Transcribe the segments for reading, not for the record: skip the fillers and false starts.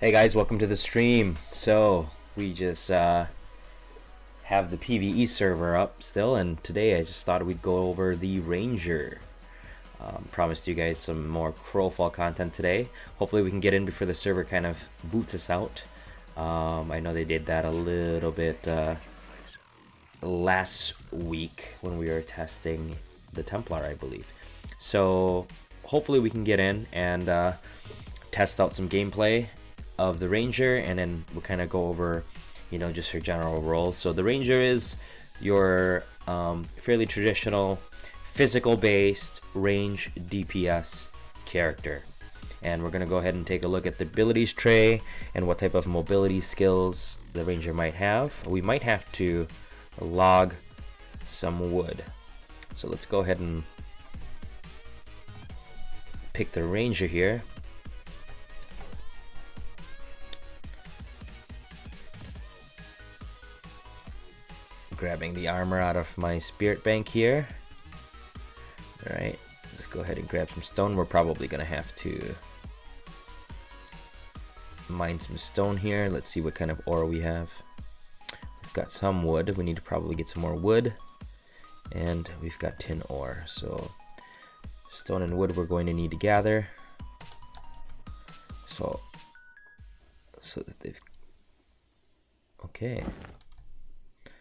Hey guys, welcome to the stream. So we just have the PvE server up still, and today I just thought we'd go over the Ranger. Promised you guys some more Crowfall content today. Hopefully we can get in before the server kind of boots us out. I know they did that a little bit last week when we were testing the Templar, I believe. So hopefully we can get in and test out some gameplay of the Ranger, and then we'll kind of go over, just her general role. So the Ranger is your fairly traditional physical-based range DPS character, and we're going to go ahead and take a look at the abilities tray and what type of mobility skills the Ranger might have. We might have to log some wood, so let's go ahead and pick the Ranger here. Grabbing the armor out of my spirit bank here. Alright, let's go ahead and grab some stone. We're probably gonna have to mine some stone here. Let's see what kind of ore we have. We've got some wood. We need to probably get some more wood. And we've got tin ore. So stone and wood we're going to need to gather. So that they've... Okay.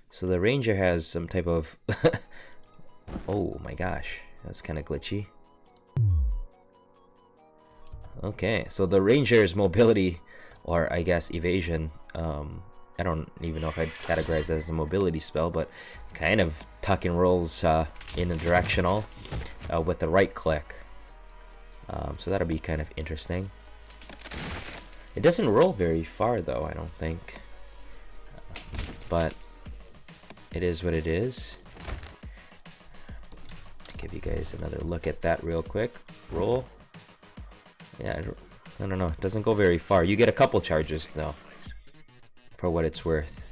So the Ranger has some type of... Oh my gosh, that's kind of glitchy. Okay, so the Ranger's mobility, or I guess evasion, I don't even know if I'd categorize that as a mobility spell, but kind of tuck and rolls in a directional with the right click. So that'll be kind of interesting. It doesn't roll very far though, I don't think. But it is what it is. Give you guys another look at that real quick. Roll. Yeah, I don't know. It doesn't go very far. You get a couple charges though, for what it's worth.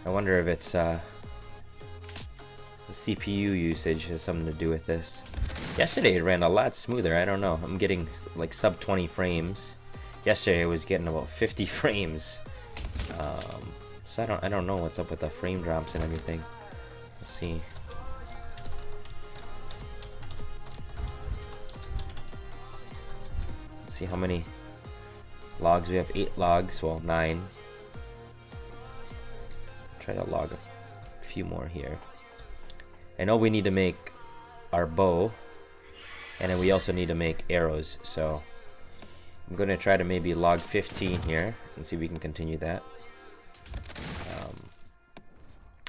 I wonder if it's the CPU usage has something to do with this. Yesterday it ran a lot smoother. I don't know. I'm getting like sub 20 frames. Yesterday I was getting about 50 frames. So I don't know what's up with the frame drops and everything. Let's see. Let's see how many logs we have. 8 logs. Well, 9. Try to log a few more here. I know we need to make our bow. And then we also need to make arrows, so I'm going to try to maybe log 15 here and see if we can continue that.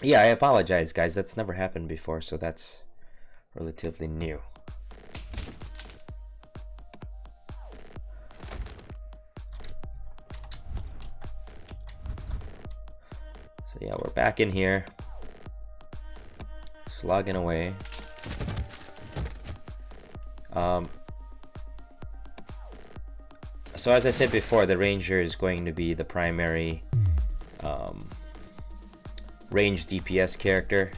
Yeah, I apologize, guys. That's never happened before, so that's relatively new. So yeah, we're back in here. Just logging away. So as I said before, the Ranger is going to be the primary range DPS character.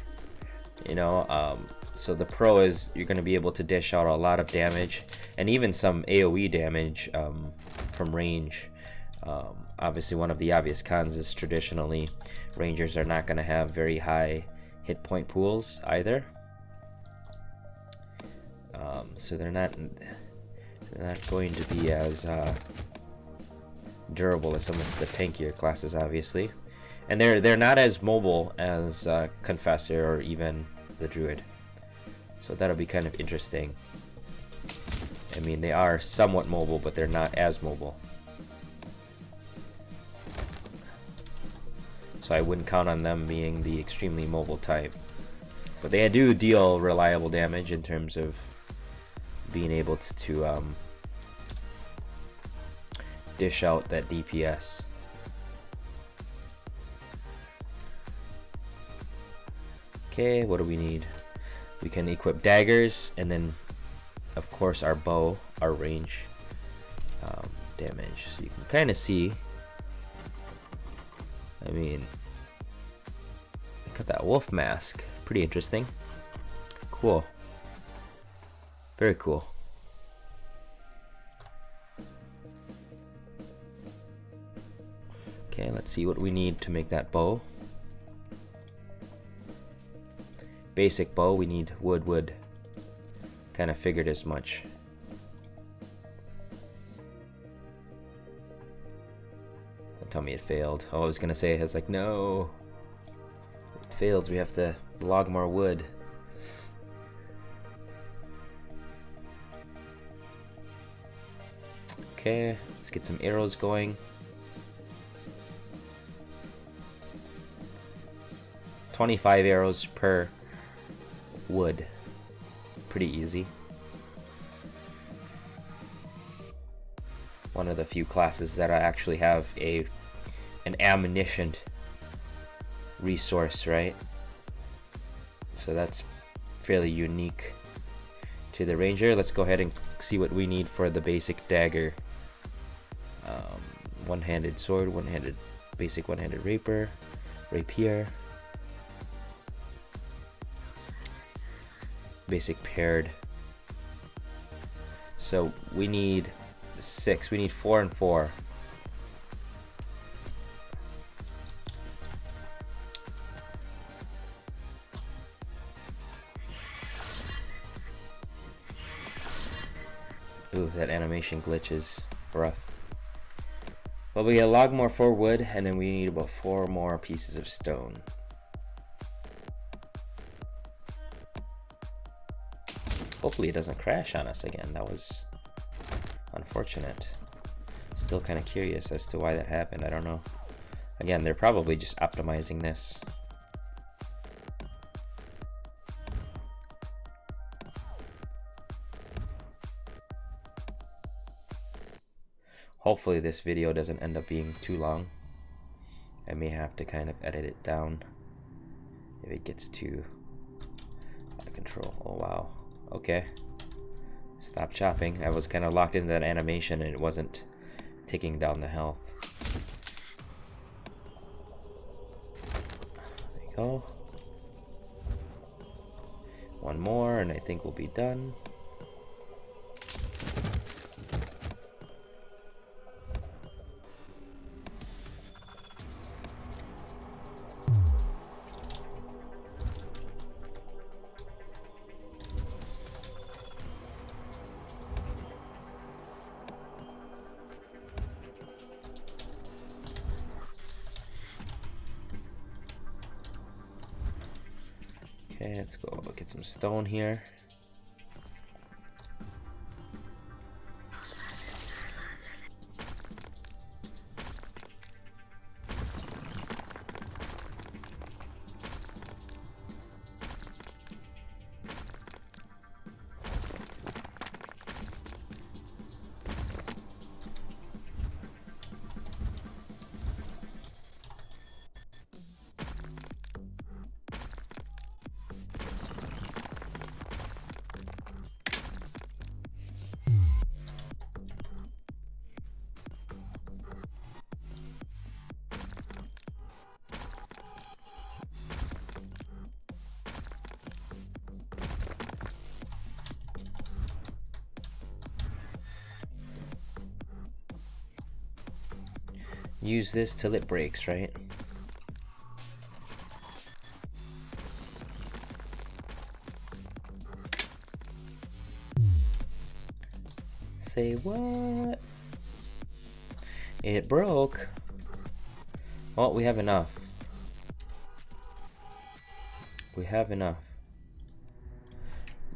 So the pro is you're going to be able to dish out a lot of damage and even some AoE damage from range. Obviously, one of the obvious cons is traditionally Rangers are not going to have very high hit point pools either. So they're not going to be as durable as some of the tankier classes, obviously, and they're not as mobile as Confessor or even the Druid. So that'll be kind of interesting. I mean, they are somewhat mobile, but they're not as mobile. So I wouldn't count on them being the extremely mobile type, but they do deal reliable damage in terms of being able to dish out that DPS. Okay, what do we need? We can equip daggers, and then of course our bow, our range damage. So you can kind of see, I mean, look at that wolf mask, pretty interesting. Cool. Very cool. Okay, let's see what we need to make that bow. Basic bow, we need wood. Kind of figured as much. Don't tell me it failed. Oh, I was gonna say, it's like, no. It fails, we have to log more wood. Okay, let's get some arrows going. 25 arrows per wood. Pretty easy. One of the few classes that I actually have an ammunition resource, right? So that's fairly unique to the ranger. Let's go ahead and see what we need for the basic dagger. One-handed sword, basic one-handed rapier. Basic paired. So we need 6. We need 4 and 4. Ooh, that animation glitch is rough. Well, we get a log more 4 wood, and then we need about 4 more pieces of stone. Hopefully it doesn't crash on us again. That was unfortunate. Still kind of curious as to why that happened. I don't know. Again, they're probably just optimizing this. Hopefully this video doesn't end up being too long. I may have to kind of edit it down if it gets too out of control. Oh wow. Okay. Stop chopping. I was kind of locked into that animation and it wasn't ticking down the health. There you go. One more and I think we'll be done. Okay, let's go get some stone here. Use this till it breaks, right? Say what? It broke. Well, we have enough. We have enough.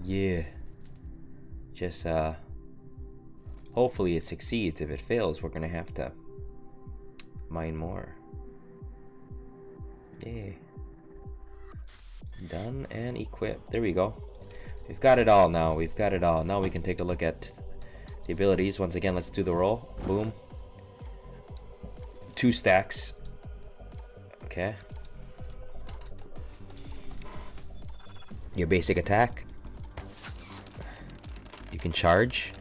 Yeah. Just hopefully it succeeds. If it fails, we're gonna have to mine more. Yeah. Done and equipped. There we go. We've got it all now. We've got it all. Now we can take a look at the abilities. Once again, let's do the roll. Boom. 2 stacks. Okay. Your basic attack. You can charge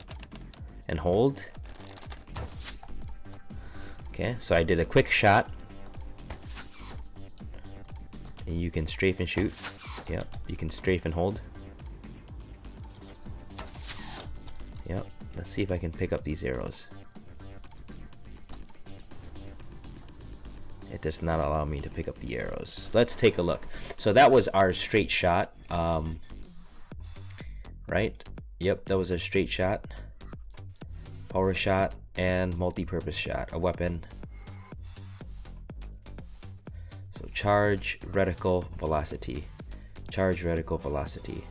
and hold. Okay, so I did a quick shot. And you can strafe and shoot. Yep, you can strafe and hold. Let's see if I can pick up these arrows. It does not allow me to pick up the arrows. Let's take a look. So that was our straight shot. Right? Yep, that was a straight shot. Power shot and multi-purpose shot. A weapon. So charge, reticle, velocity. Charge, reticle, velocity.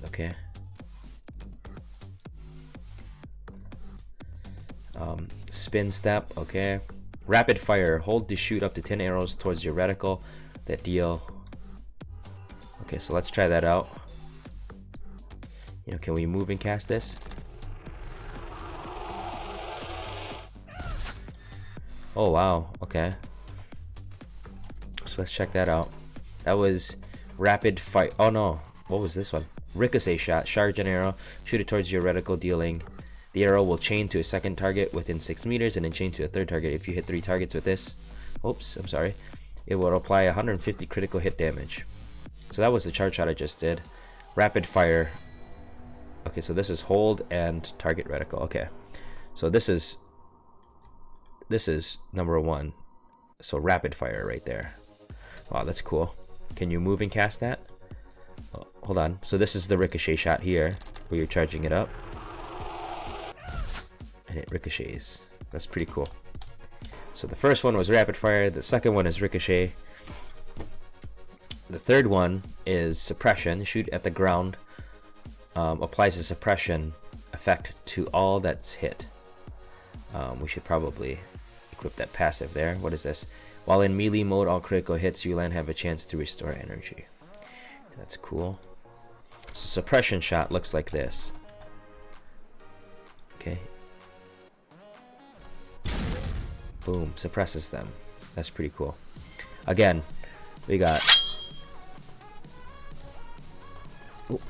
Okay. Spin step, okay. Rapid fire, hold to shoot up to 10 arrows towards your reticle that deal. Okay, so let's try that out. You know, can we move and cast this? Oh wow, okay. So let's check that out. That was rapid fire. Oh no, what was this one? Ricochet shot, charge an arrow, shoot it towards your reticle, dealing. The arrow will chain to a second target within 6 meters and then chain to a third target. If you hit 3 targets with this, oops, I'm sorry, it will apply 150 critical hit damage. So that was the charge shot I just did. Rapid fire. Okay, so this is hold and target reticle. Okay, so this is number 1. So rapid fire right there. Wow, that's cool. Can you move and cast that? Oh, hold on. So this is the ricochet shot here, where you're charging it up. And it ricochets. That's pretty cool. So the first one was rapid fire. The second one is ricochet. The third one is suppression. Shoot at the ground. Applies a suppression effect to all that's hit. We should probably equip that passive there. What is this? While in melee mode, all critical hits you land have a chance to restore energy. That's cool. So suppression shot looks like this. Okay. Boom, suppresses them. That's pretty cool. Again, we got... Ooh.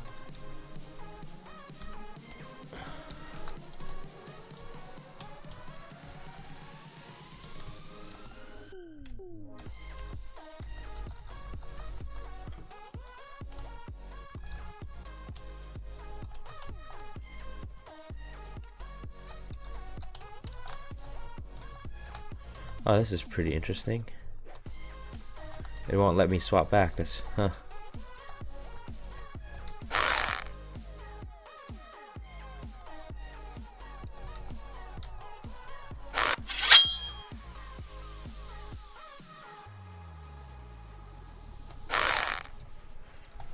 Oh, this is pretty interesting. It won't let me swap back. That's huh.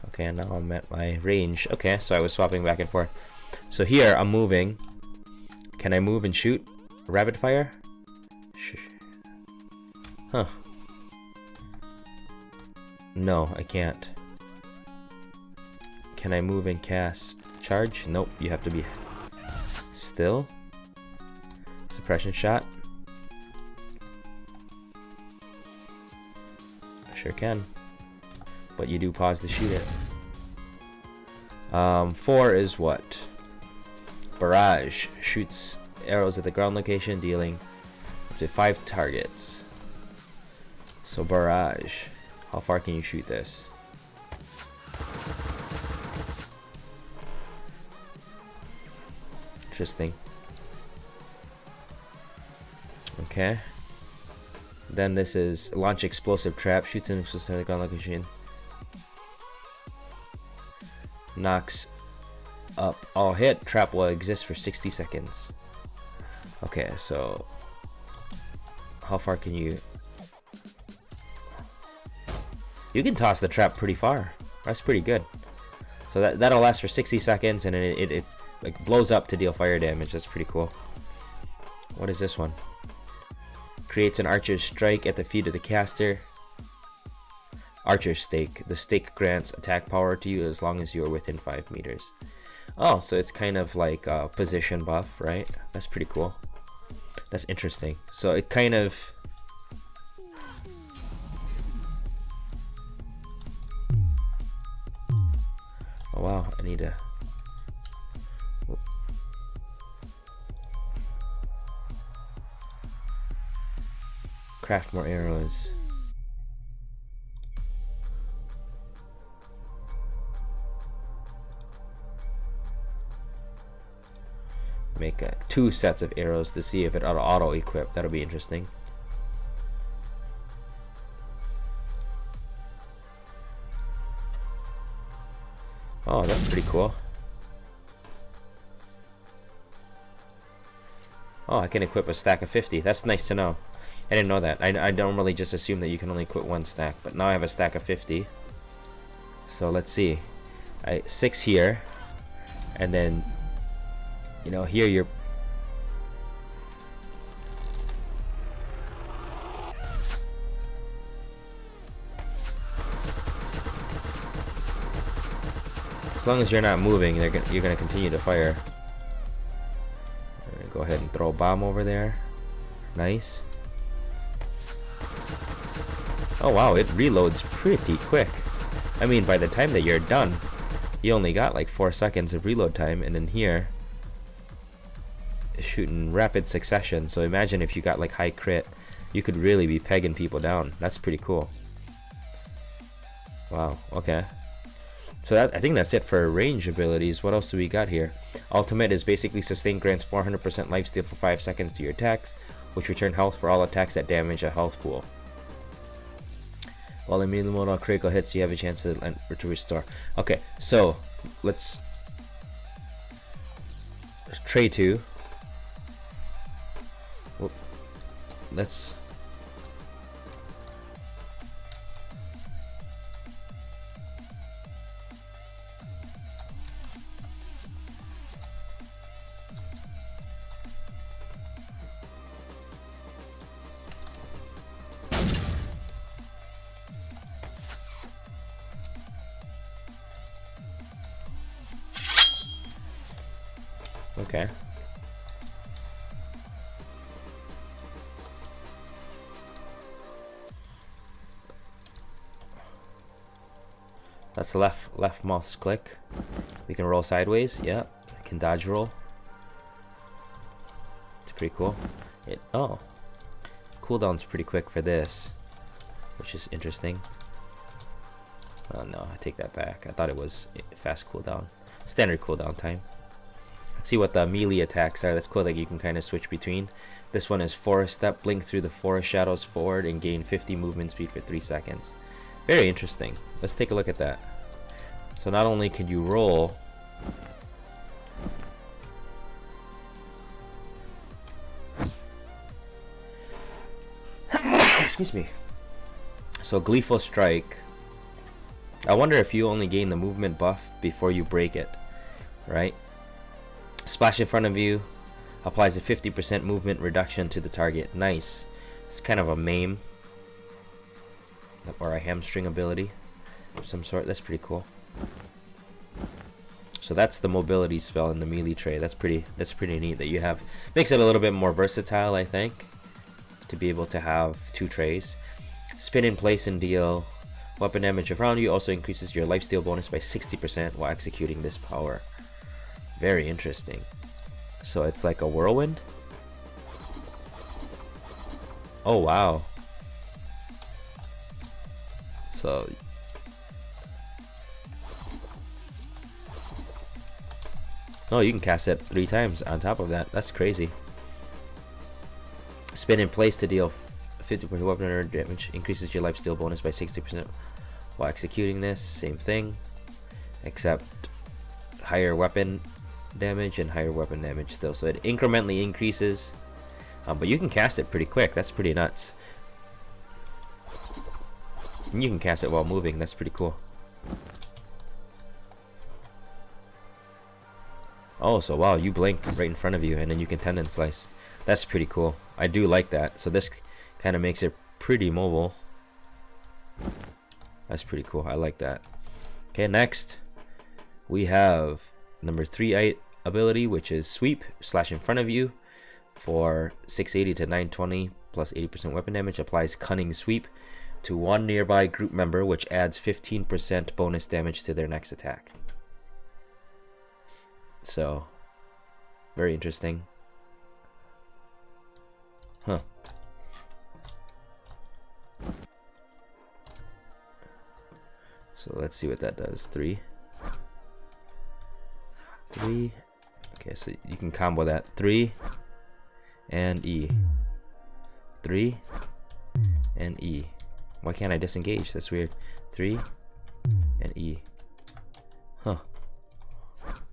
Okay, now I'm at my range. Okay, so I was swapping back and forth. So here I'm moving. Can I move and shoot? Rapid fire? Huh. No, I can't. Can I move and cast charge? Nope, you have to be still. Suppression shot. Sure can. But you do pause to shoot it. 4 is what? Barrage. Shoots arrows at the ground location, dealing up to 5 targets. So barrage. How far can you shoot this? Interesting. Okay. Then this is launch explosive trap. Shoots an explosive at the ground location. Knocks up all hit. Trap will exist for 60 seconds. Okay, so how far can you... You can toss the trap pretty far. That's pretty good. So that'll last for 60 seconds and it like blows up to deal fire damage. That's pretty cool. What is this one? Creates an archer's strike at the feet of the caster. Archer's stake. The stake grants attack power to you as long as you are within 5 meters. Oh, so it's kind of like a position buff, right? That's pretty cool. That's interesting. So it kind of... Oh wow, I need to... craft more arrows. make 2 sets of arrows to see if it auto equip. That'll be interesting. Oh, that's pretty cool. Oh, I can equip a stack of 50. That's nice to know. I didn't know that. I normally just assume that you can only equip 1 stack, but now I have a stack of 50. So let's see. 6 here, and then, you know, here you're... As long as you're not moving, you're gonna continue to fire. Go ahead and throw a bomb over there. Nice. Oh wow, it reloads pretty quick. I mean, by the time that you're done, you only got like 4 seconds of reload time, and then here, shooting rapid succession. So imagine if you got like high crit, you could really be pegging people down. That's pretty cool. Wow, okay. So I think that's it for range abilities. What else do we got here? Ultimate is basically sustain, grants 400% lifesteal for 5 seconds to your attacks, which return health for all attacks that damage a health pool. While in melee mode on critical hits, you have a chance to restore. Okay, so let's tray 2. Let's okay. That's the left mouse click. We can roll sideways. Yeah, I can dodge roll. It's pretty cool. Oh, cooldown's pretty quick for this, which is interesting. Oh no, I take that back. I thought it was fast cooldown, standard cooldown time. Let's see what the melee attacks are. That's cool that you can kind of switch between. This one is forest step, blink through the forest shadows forward and gain 50 movement speed for 3 seconds. Very interesting. Let's take a look at that. So not only can you roll, excuse me. So Gleeful Strike. I wonder if you only gain the movement buff before you break it, right? Splash in front of you applies a 50% movement reduction to the target. Nice. It's kind of a maim or a hamstring ability of some sort. That's pretty cool. So that's the mobility spell in the melee tray. That's pretty neat that you have. Makes it a little bit more versatile, I think, to be able to have 2 trays. Spin in place and deal weapon damage around you. Also increases your lifesteal bonus by 60% while executing this power. Very interesting. So it's like a whirlwind. Oh wow. So oh, you can cast it 3 times on top of that. That's crazy. Spin in place to deal 50% weapon damage. Increases your lifesteal bonus by 60% while executing this. Same thing, except higher weapon damage and higher weapon damage still. So it incrementally increases, but you can cast it pretty quick. That's pretty nuts. And you can cast it while moving. That's pretty cool. Oh, so wow, you blink right in front of you and then you can tendon slice. That's pretty cool. I do like that. So this kind of makes it pretty mobile. That's pretty cool. I like that. Okay, next we have number 3 ability, which is sweep. Slash in front of you for 680 to 920 plus 80% weapon damage. Applies cunning sweep to one nearby group member, which adds 15% bonus damage to their next attack. So very interesting. Huh. So let's see what that does. 3. Okay, Okay, so you can combo that 3 and E. 3 and E. Why can't I disengage? That's weird. 3 and E. Huh.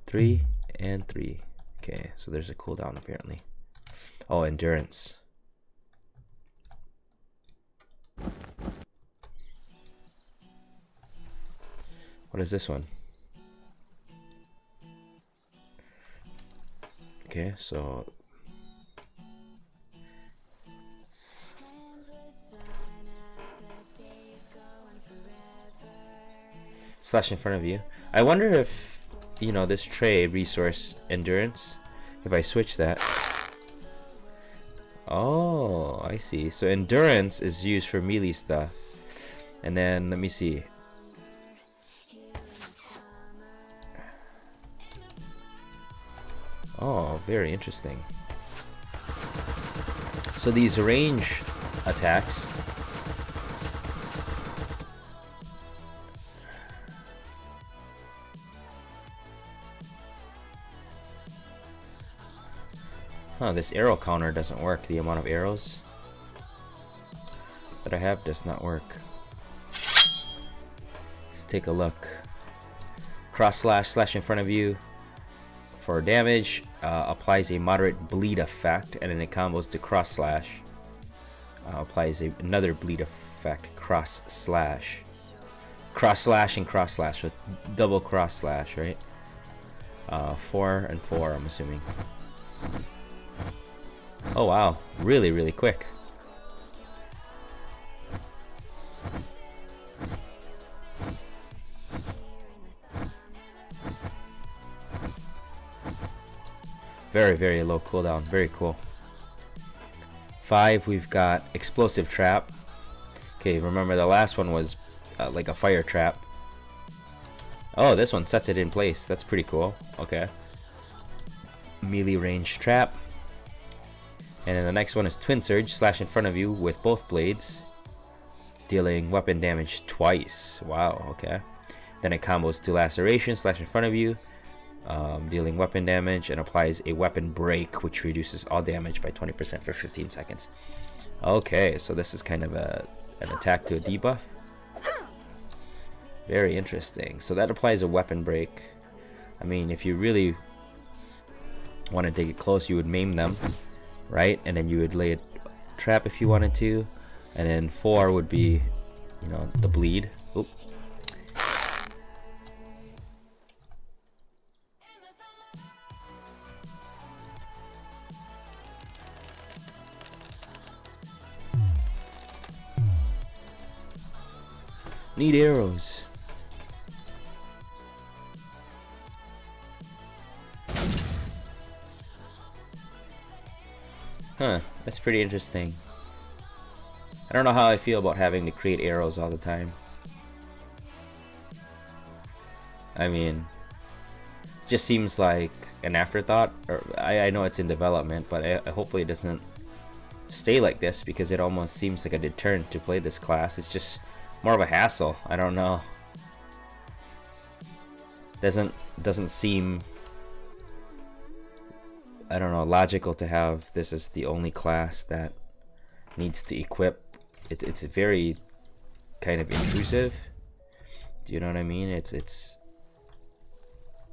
3 and 3. Okay, so there's a cooldown apparently. Oh, endurance. What is this one? Okay, so slash in front of you. I wonder if, you know, this tray resource endurance, if I switch that. Oh, I see. So endurance is used for melee stuff. And then let me see. Oh, very interesting. So these range attacks this arrow counter doesn't work. The amount of arrows that I have does not work. Let's take a look. Cross slash in front of you for damage, applies a moderate bleed effect, and then it combos to cross slash, applies another bleed effect, cross slash and cross slash with double cross slash, right? 4 and 4, I'm assuming. Oh wow, really quick. Very low cooldown. Very cool. 5, we've got explosive trap. Okay, remember the last one was like a fire trap. Oh, this one sets it in place. That's pretty cool. Okay. Melee range trap. And then the next one is twin surge, slash in front of you with both blades, dealing weapon damage twice. Wow, okay. Then it combos to laceration, slash in front of you, dealing weapon damage, and applies a weapon break, which reduces all damage by 20% for 15 seconds. Okay, so this is kind of an attack to a debuff. Very interesting. So that applies a weapon break. I mean, if you really want to take it close, you would maim them, right? And then you would lay a trap if you wanted to. And then 4 would be, you know, the bleed. Oop. Need arrows. Huh, that's pretty interesting. I don't know how I feel about having to create arrows all the time. I mean, just seems like an afterthought. Or I know it's in development, but hopefully it doesn't stay like this, because it almost seems like a deterrent to play this class. It's just more of a hassle. I don't know. Doesn't seem, I don't know, logical to have this as the only class that needs to equip. It's very kind of intrusive. Do you know what I mean? It's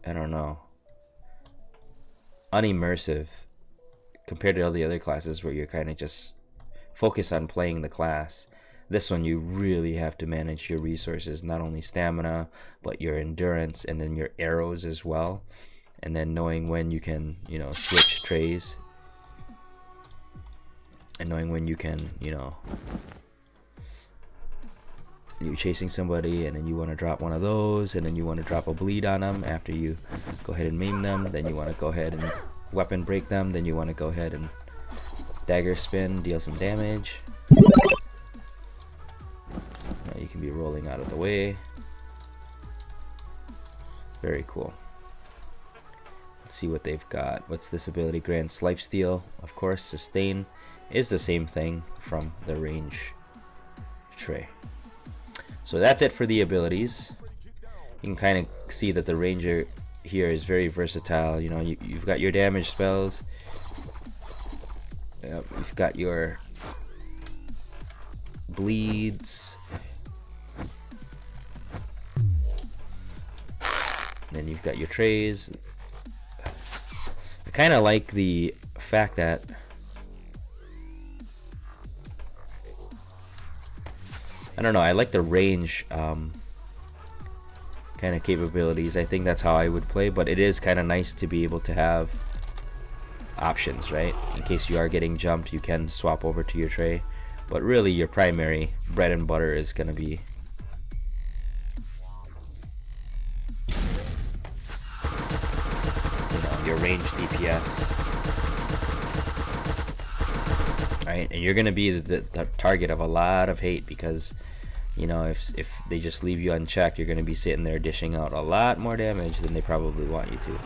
I don't know, unimmersive compared to all the other classes where you're kind of just focused on playing the class. This one, you really have to manage your resources, not only stamina, but your endurance, and then your arrows as well. And then knowing when you can, you know, switch trays. And knowing when you can, you know, you're chasing somebody and then you want to drop one of those, and then you want to drop a bleed on them after you go ahead and maim them. Then you want to go ahead and weapon break them. Then you want to go ahead and dagger spin, deal some damage. You can be rolling out of the way. Very cool. Let's see what they've got. What's this ability? Grants lifesteal. Of course, sustain is the same thing from the range tray. So that's it for the abilities. You can kind of see that the ranger, here is very versatile. You know, you've got your damage spells. You've got your bleeds. Then you've got your trays. I kind of like the fact that I don't know, I like the range kind of capabilities. I think that's how I would play, but it is kind of nice to be able to have options, right? In case you are getting jumped, you can swap over to your tray, but really your primary bread and butter is going to be your range DPS, right? And you're going to be the target of a lot of hate because, you know, if they just leave you unchecked, you're going to be sitting there dishing out a lot more damage than they probably want you to.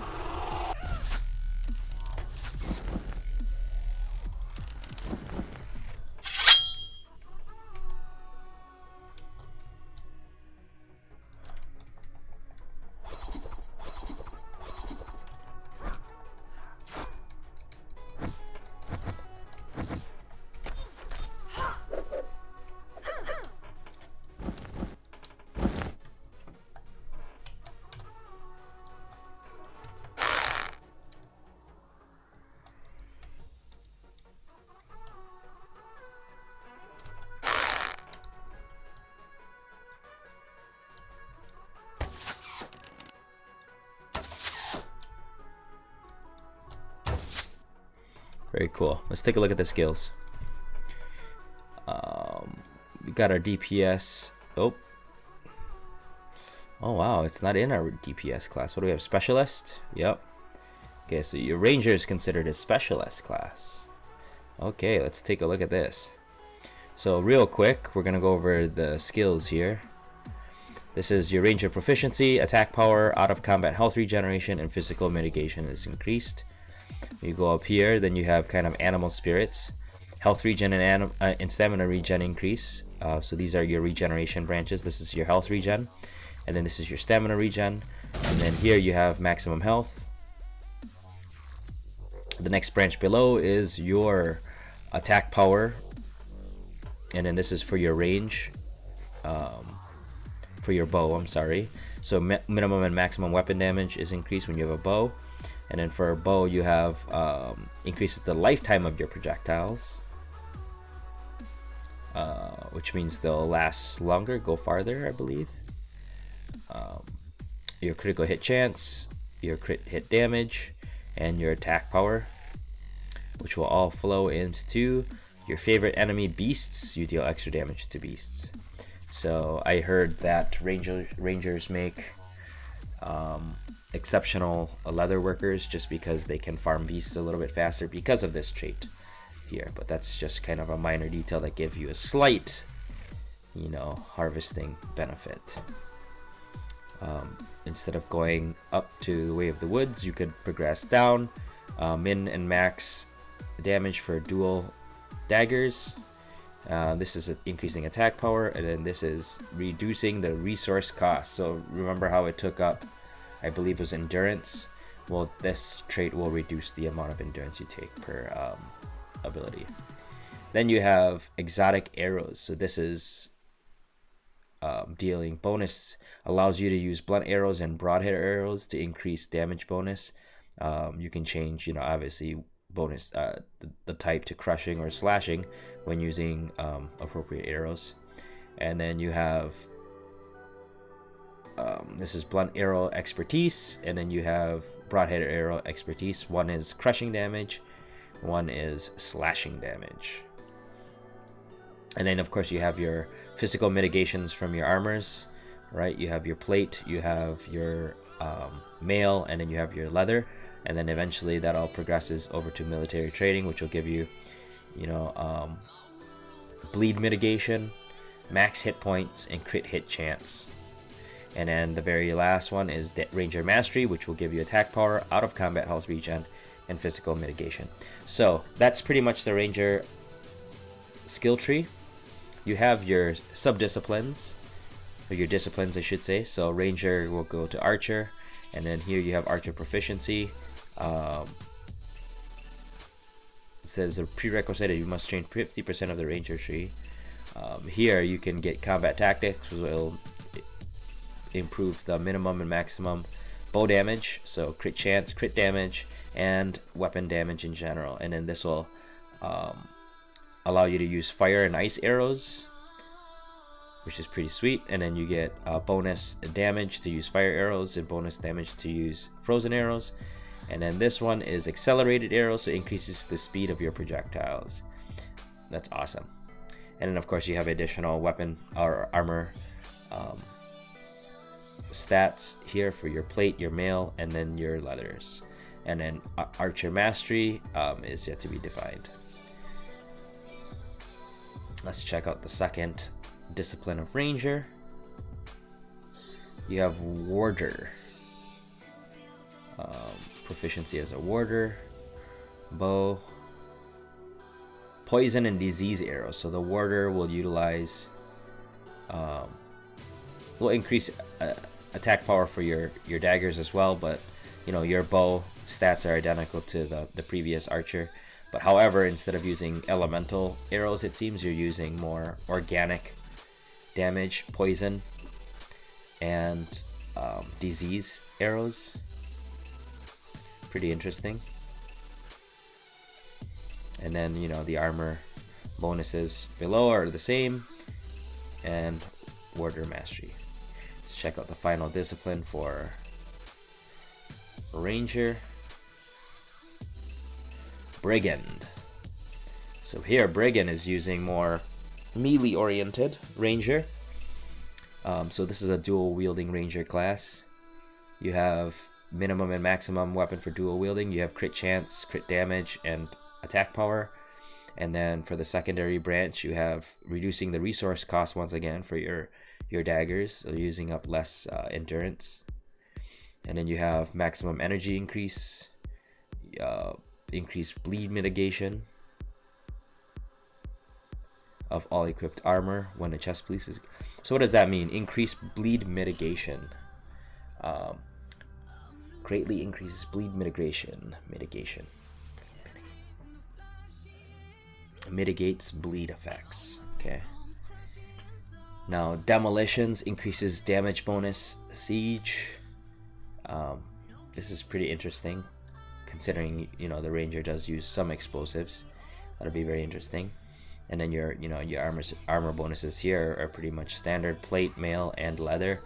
Very cool. Let's take a look at the skills. We got our DPS. Oh wow, it's not in our DPS class. What do we have? Specialist? Yep. Okay, so your ranger is considered a specialist class. Okay, let's take a look at this. So real quick, we're gonna go over the skills here. This is your ranger proficiency, attack power, out of combat health regeneration, and physical mitigation is increased. You go up here, then you have kind of animal spirits, health regen and stamina regen increase. So these are your regeneration branches. This is your health regen, and then this is your stamina regen, and then here you have maximum health. The next branch below is your attack power, and then this is for your range, for your bow, I'm sorry. So minimum and maximum weapon damage is increased when you have a bow. And then for a bow, you have increases the lifetime of your projectiles, which means they'll last longer, go farther, I believe. Your critical hit chance, your crit hit damage, and your attack power, which will all flow into your favorite enemy beasts. You deal extra damage to beasts. So I heard that rangers make exceptional leather workers just because they can farm beasts a little bit faster because of this trait here, but that's just kind of a minor detail that gives you a slight, you know, harvesting benefit. Instead of going up to the way of the woods, you could progress down. Min and max damage for dual daggers. This is increasing attack power, and then this is reducing the resource cost. So remember how it took up, I believe it was endurance. Well, this trait will reduce the amount of endurance you take per ability. Then you have exotic arrows. So this is dealing bonus, allows you to use blunt arrows and broadhead arrows to increase damage bonus. You can change, you know, obviously bonus the type to crushing or slashing when using appropriate arrows. And then you have this is blunt arrow expertise, and then you have broadhead arrow expertise. One is crushing damage, one is slashing damage. And then of course you have your physical mitigations from your armors, right? You have your plate, you have your mail, and then you have your leather, and then eventually that all progresses over to military trading, which will give you, you know, bleed mitigation, max hit points, and crit hit chance. And then the very last one is Ranger Mastery, which will give you attack power, out of combat health regen, and physical mitigation. So that's pretty much the Ranger skill tree. You have your sub-disciplines, or your disciplines I should say. So Ranger will go to Archer, And then here you have archer proficiency. It says the prerequisite is you must train 50% of the ranger tree. Here you can get combat tactics, which will improve the minimum and maximum bow damage, so crit chance, crit damage, and weapon damage in general. And then this will allow you to use fire and ice arrows, which is pretty sweet. And then you get bonus damage to use fire arrows and bonus damage to use frozen arrows. And then this one is accelerated arrows, so it increases the speed of your projectiles. That's awesome. And then of course you have additional weapon or armor stats here for your plate, your mail, and then your leathers. And then archer mastery is yet to be defined. Let's check out the second discipline of ranger. You have warder. Proficiency as a warder, bow, poison and disease arrows. So the warder will utilize will increase attack power for your daggers as well, but you know, your bow stats are identical to the previous archer. But however, instead of using elemental arrows, it seems you're using more organic damage, poison, and disease arrows. Pretty interesting. And then, you know, the armor bonuses below are the same, and warder mastery. Let's check out the final discipline for ranger. Brigand. So here brigand is using more melee oriented ranger. So this is a dual wielding ranger class. You have minimum and maximum weapon for dual wielding. You have crit chance, crit damage, and attack power. And then for the secondary branch, you have reducing the resource cost once again for your daggers, so using up less endurance. And then you have maximum energy increase, increased bleed mitigation of all equipped armor when a chest piece is. So what does that mean? Increased bleed mitigation. Greatly increases bleed mitigation. Mitigates bleed effects. Okay. Now demolitions increases damage bonus, siege. This is pretty interesting, considering, you know, the ranger does use some explosives. That'll be very interesting. And then your armor bonuses here are pretty much standard plate, mail, and leather.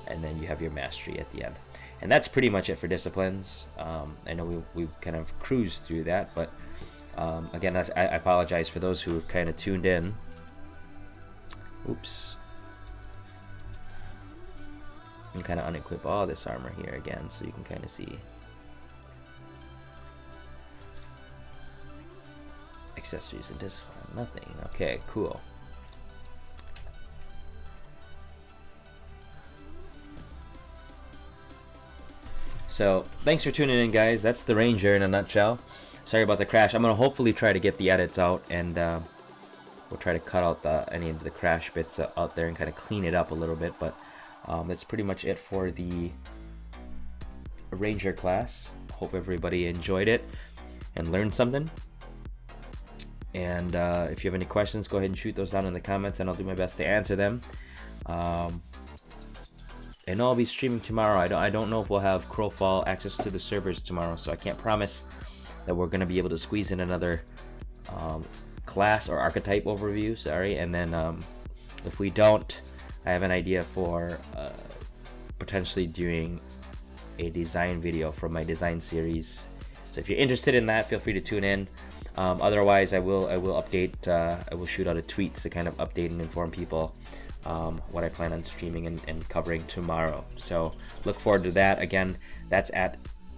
And then you have your mastery at the end. And that's pretty much it for disciplines. I know we kind of cruised through that, but again, I apologize for those who kind of tuned in. Oops. I'm kind of unequip all this armor here again, so you can kind of see. Accessories and discipline, nothing. Okay, cool. So thanks for tuning in, guys. That's the ranger in a nutshell. Sorry about the crash. I'm gonna hopefully try to get the edits out, and we'll try to cut out any of the crash bits out there and kind of clean it up a little bit. But that's pretty much it for the ranger class. Hope everybody enjoyed it and learned something. And if you have any questions, go ahead and shoot those down in the comments, and I'll do my best to answer them. And I'll be streaming tomorrow. I don't know if we'll have Crowfall access to the servers tomorrow, so I can't promise that we're going to be able to squeeze in another class or archetype overview. Sorry. And then if we don't, I have an idea for potentially doing a design video from my design series. So if you're interested in that, feel free to tune in. Otherwise, I will update. I will shoot out a tweet to kind of update and inform people what I plan on streaming and covering tomorrow. So look forward to that. Again, that's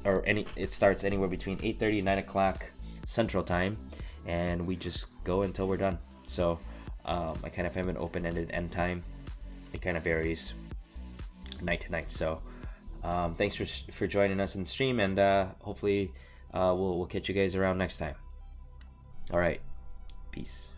it starts anywhere between 8:30 and 9 o'clock Central Time, and we just go until we're done. So I kind of have an open-ended end time. It kind of varies night to night. So thanks for joining us in stream, and hopefully we'll catch you guys around next time. All right, peace.